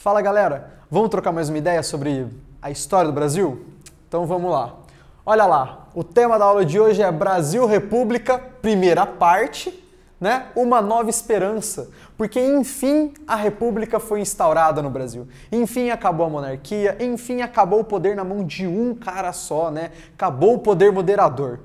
Fala galera, vamos trocar mais uma ideia sobre a história do Brasil? Então vamos lá. Olha lá, o tema da aula de hoje é Brasil República, primeira parte, né? Uma nova esperança, porque enfim a República foi instaurada no Brasil. Enfim acabou a monarquia, enfim acabou o poder na mão de um cara só, né? Acabou o poder moderador.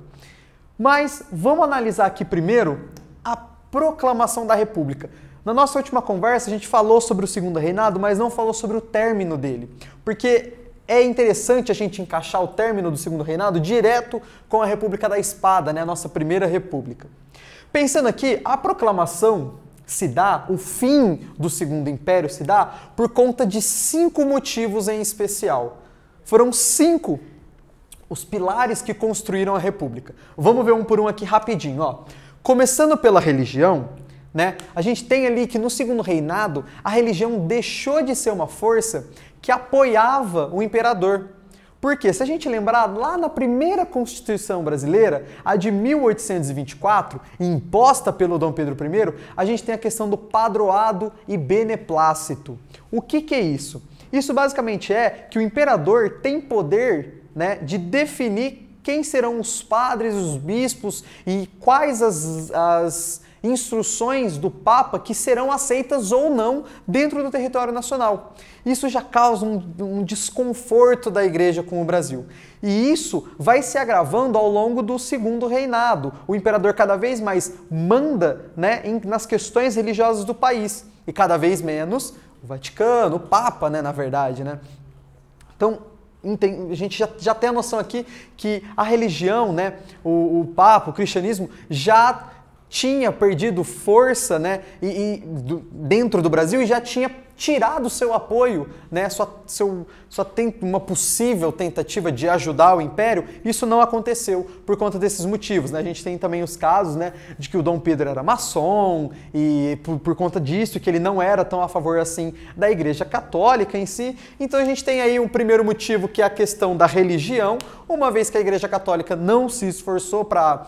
Mas vamos analisar aqui primeiro a proclamação da República. Na nossa última conversa, a gente falou sobre o Segundo Reinado, mas não falou sobre o término dele. Porque é interessante a gente encaixar o término do Segundo Reinado direto com a República da Espada, né? A nossa primeira república. Pensando aqui, a proclamação se dá, o fim do Segundo Império se dá por conta de 5 motivos em especial. Foram 5 os pilares que construíram a República. Vamos ver um por um aqui rapidinho, ó. Começando pela religião, né? A gente tem ali que no Segundo Reinado a religião deixou de ser uma força que apoiava o imperador. Porque, se a gente lembrar, lá na primeira Constituição brasileira, a de 1824, imposta pelo Dom Pedro I, a gente tem a questão do padroado e beneplácito. O que é isso? Isso basicamente é que o imperador tem poder, né, de definir quem serão os padres, os bispos e quais as instruções do Papa que serão aceitas ou não dentro do território nacional. Isso já causa um desconforto da Igreja com o Brasil. E isso vai se agravando ao longo do Segundo Reinado. O imperador cada vez mais manda, né, nas questões religiosas do país e cada vez menos o Vaticano, o Papa, né, na verdade, né? Então, a gente já tem a noção aqui que a religião, né, o Papa, o cristianismo, já tinha perdido força, né, dentro do Brasil e já tinha tirado seu apoio, né, uma possível tentativa de ajudar o Império. Isso não aconteceu por conta desses motivos, né? A gente tem também os casos, né, de que o Dom Pedro era maçom e por conta disso que ele não era tão a favor assim da Igreja Católica em si. Então a gente tem aí um primeiro motivo que é a questão da religião, uma vez que a Igreja Católica não se esforçou para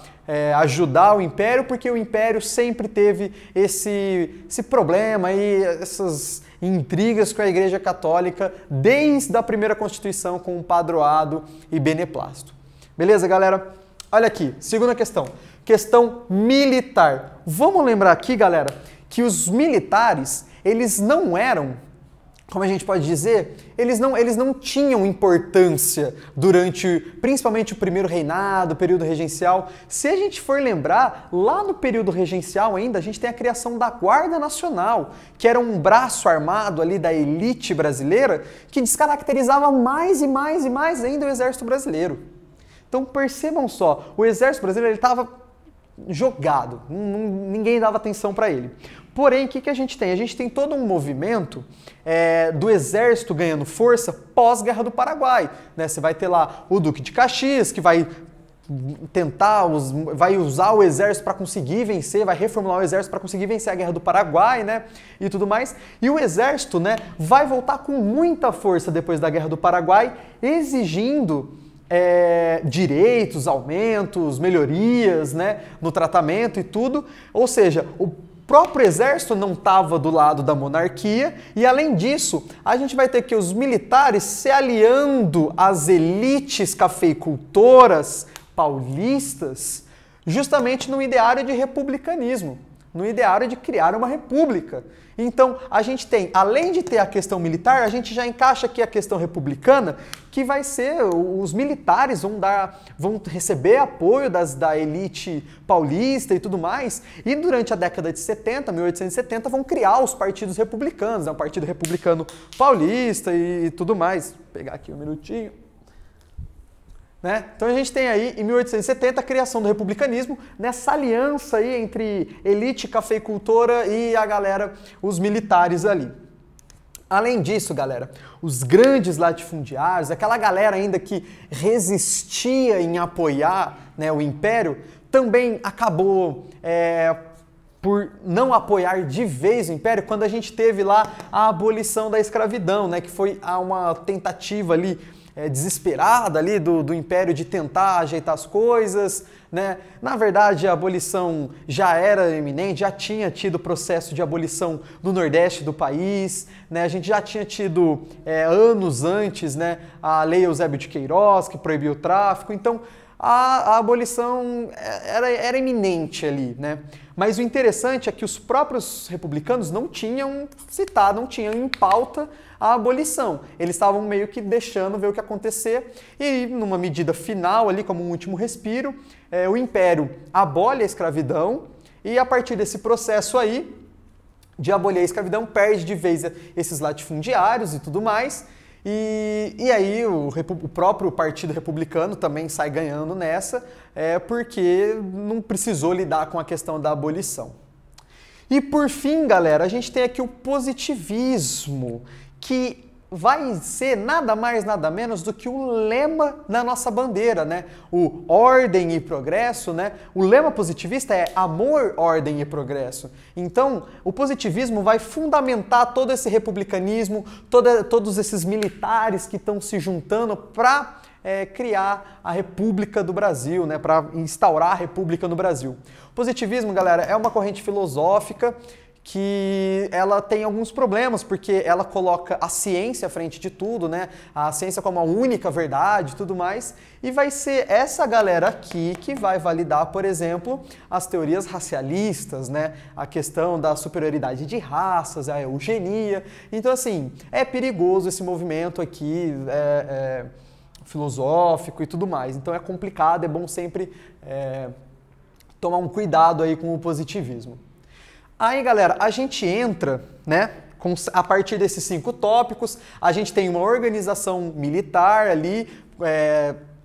ajudar o Império, porque o Império sempre teve esse problema e essas intrigas com a Igreja Católica desde a primeira Constituição com o padroado e beneplácito. Beleza, galera? Olha aqui, segunda questão. Questão militar. Vamos lembrar aqui, galera, que os militares, eles não eram, como a gente pode dizer, eles não tinham importância durante, principalmente o primeiro reinado, o período regencial. Se a gente for lembrar, lá no período regencial ainda, a gente tem a criação da Guarda Nacional, que era um braço armado ali da elite brasileira, que descaracterizava mais e mais e mais ainda o exército brasileiro. Então percebam só, o exército brasileiro estava jogado, ninguém dava atenção para ele. Porém, o que a gente tem? A gente tem todo um movimento do exército ganhando força pós-Guerra do Paraguai, né? Você vai ter lá o Duque de Caxias, que vai vai usar o exército para conseguir vencer, vai reformular o exército para conseguir vencer a Guerra do Paraguai, né? E tudo mais. E o exército, né, vai voltar com muita força depois da Guerra do Paraguai, exigindo direitos, aumentos, melhorias, né, no tratamento e tudo. Ou seja, o próprio exército não estava do lado da monarquia e, além disso, a gente vai ter que os militares se aliando às elites cafeicultoras paulistas justamente no ideário de republicanismo, no ideário de criar uma república. Então, a gente tem, além de ter a questão militar, a gente já encaixa aqui a questão republicana, que vai ser, os militares vão receber apoio da elite paulista e tudo mais, e durante a década de 70, 1870, vão criar os partidos republicanos, né? O Partido Republicano Paulista e tudo mais. Vou pegar aqui um minutinho. Né? Então a gente tem aí, em 1870, a criação do republicanismo, nessa aliança aí entre elite cafeicultora e a galera, os militares ali. Além disso, galera, os grandes latifundiários, aquela galera ainda que resistia em apoiar, né, o Império, também acabou por não apoiar de vez o Império quando a gente teve lá a abolição da escravidão, né, que foi uma tentativa ali desesperada ali do Império de tentar ajeitar as coisas, né? Na verdade, a abolição já era iminente, já tinha tido processo de abolição no Nordeste do país, né? A gente já tinha tido anos antes, né, a Lei Eusébio de Queiroz, que proibiu o tráfico, então a abolição era iminente ali, né? Mas o interessante é que os próprios republicanos não tinham citado, não tinham em pauta a abolição. Eles estavam meio que deixando ver o que ia acontecer e, numa medida final, ali como um último respiro, o Império abole a escravidão e, a partir desse processo aí de abolir a escravidão, perde de vez esses latifundiários e tudo mais. E aí o próprio Partido Republicano também sai ganhando nessa, porque não precisou lidar com a questão da abolição. E por fim, galera, a gente tem aqui o positivismo, que vai ser nada mais, nada menos do que o lema da nossa bandeira, né? O ordem e progresso, né? O lema positivista é amor, ordem e progresso. Então, o positivismo vai fundamentar todo esse republicanismo, todos esses militares que estão se juntando para criar a República do Brasil, né? Para instaurar a República no Brasil. O positivismo, galera, é uma corrente filosófica que ela tem alguns problemas, porque ela coloca a ciência à frente de tudo, né? A ciência como a única verdade e tudo mais, e vai ser essa galera aqui que vai validar, por exemplo, as teorias racialistas, né? A questão da superioridade de raças, a eugenia. Então, assim, é perigoso esse movimento aqui, filosófico e tudo mais. Então é complicado, é bom sempre tomar um cuidado aí com o positivismo. Aí, galera, a gente entra, né, a partir desses 5 tópicos, a gente tem uma organização militar ali,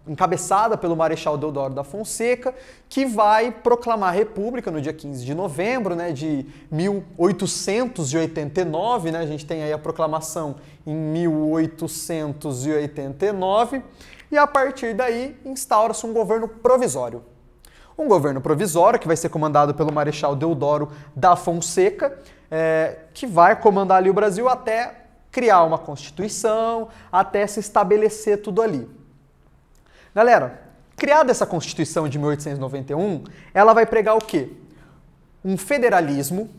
encabeçada pelo Marechal Deodoro da Fonseca, que vai proclamar a República no dia 15 de novembro, né, de 1889, né, a gente tem aí a proclamação em 1889, e a partir daí instaura-se um governo provisório. Um governo provisório que vai ser comandado pelo Marechal Deodoro da Fonseca, que vai comandar ali o Brasil até criar uma Constituição, até se estabelecer tudo ali. Galera, criada essa Constituição de 1891, ela vai pregar o quê? Um federalismo,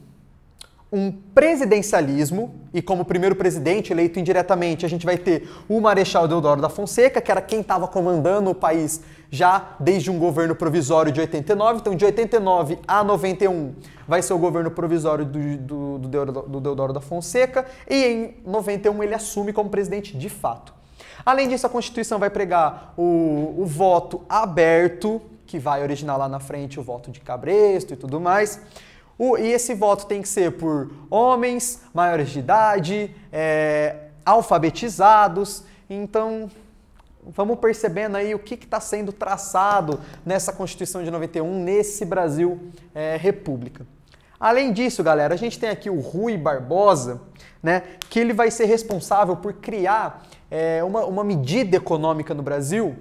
um presidencialismo, e como primeiro presidente eleito indiretamente, a gente vai ter o Marechal Deodoro da Fonseca, que era quem estava comandando o país já desde um governo provisório de 89, então de 89 a 91 vai ser o governo provisório do Deodoro da Fonseca, e em 91 ele assume como presidente de fato. Além disso, a Constituição vai pregar o voto aberto, que vai originar lá na frente o voto de cabresto e tudo mais. E esse voto tem que ser por homens maiores de idade, alfabetizados. Então, vamos percebendo aí o que está sendo traçado nessa Constituição de 91, nesse Brasil República. Além disso, galera, a gente tem aqui o Rui Barbosa, né, que ele vai ser responsável por criar uma medida econômica no Brasil,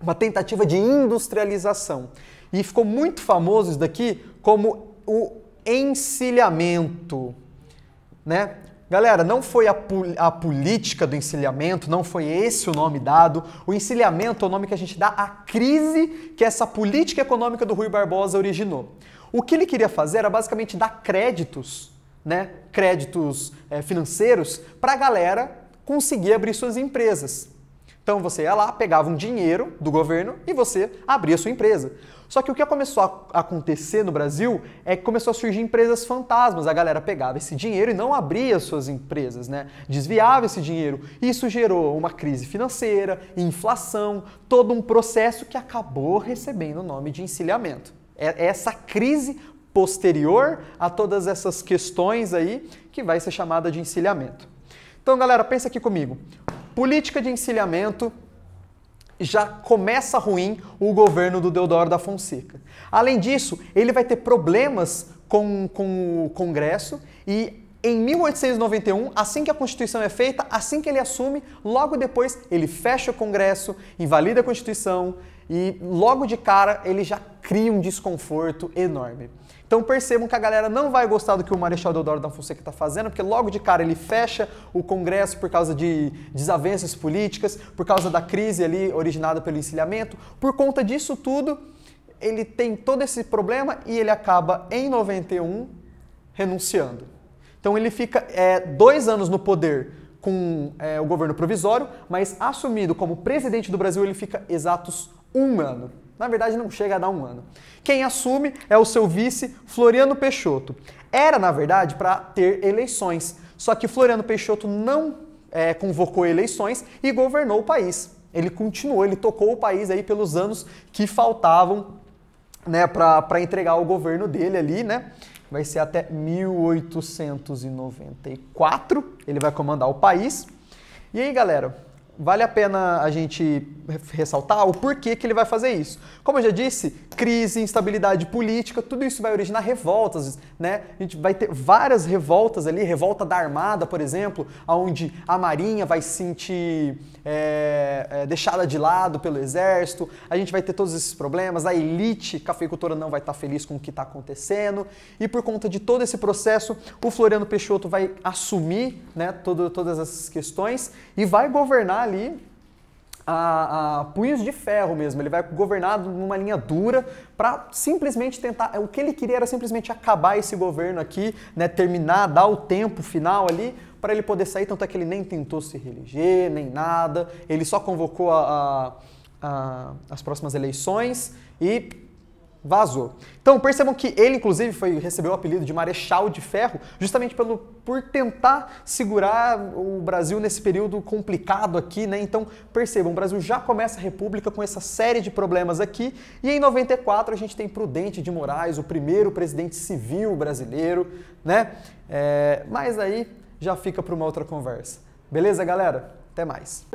uma tentativa de industrialização. E ficou muito famoso isso daqui como o encilhamento, né? Galera, não foi a política do encilhamento, não foi esse o nome dado. O encilhamento é o nome que a gente dá à crise que essa política econômica do Rui Barbosa originou. O que ele queria fazer era basicamente dar créditos, né? Créditos financeiros para a galera conseguir abrir suas empresas. Então você ia lá, pegava um dinheiro do governo e você abria sua empresa. Só que o que começou a acontecer no Brasil é que começou a surgir empresas fantasmas. A galera pegava esse dinheiro e não abria suas empresas, né? Desviava esse dinheiro. Isso gerou uma crise financeira, inflação, todo um processo que acabou recebendo o nome de encilhamento. É essa crise posterior a todas essas questões aí que vai ser chamada de encilhamento. Então, galera, pensa aqui comigo. Política de encilhamento, já começa ruim o governo do Deodoro da Fonseca. Além disso, ele vai ter problemas com o Congresso e em 1891, assim que a Constituição é feita, assim que ele assume, logo depois ele fecha o Congresso, invalida a Constituição e logo de cara ele já cria um desconforto enorme. Então percebam que a galera não vai gostar do que o Marechal Deodoro da Fonseca está fazendo, porque logo de cara ele fecha o Congresso por causa de desavenças políticas, por causa da crise ali originada pelo encilhamento. Por conta disso tudo, ele tem todo esse problema e ele acaba em 91 renunciando. Então ele fica 2 anos no poder com o governo provisório, mas assumido como presidente do Brasil ele fica exatos 1 ano. Na verdade não chega a dar 1 ano. Quem assume é o seu vice, Floriano Peixoto. Era, na verdade, para ter eleições, só que Floriano Peixoto não convocou eleições e governou o país. Ele continuou, ele tocou o país aí pelos anos que faltavam, né, para entregar o governo dele ali, né? Vai ser até 1894, ele vai comandar o país. E aí, galera, vale a pena a gente ressaltar o porquê que ele vai fazer isso. Como eu já disse, crise, instabilidade política, tudo isso vai originar revoltas, né? A gente vai ter várias revoltas ali, revolta da Armada, por exemplo, onde a Marinha vai se sentir deixada de lado pelo Exército, a gente vai ter todos esses problemas, a elite cafeicultora não vai estar feliz com o que está acontecendo, e por conta de todo esse processo, o Floriano Peixoto vai assumir, né, todas essas questões e vai governar ali a punhos de ferro mesmo. Ele vai governar numa linha dura para simplesmente tentar... O que ele queria era simplesmente acabar esse governo aqui, né, terminar, dar o tempo final ali para ele poder sair, tanto é que ele nem tentou se reeleger, nem nada, ele só convocou as próximas eleições e vazou. Então percebam que ele, inclusive, recebeu o apelido de Marechal de Ferro, justamente por tentar segurar o Brasil nesse período complicado aqui, né? Então percebam, o Brasil já começa a república com essa série de problemas aqui, e em 94 a gente tem Prudente de Moraes, o primeiro presidente civil brasileiro, né? Mas aí já fica para uma outra conversa. Beleza, galera? Até mais!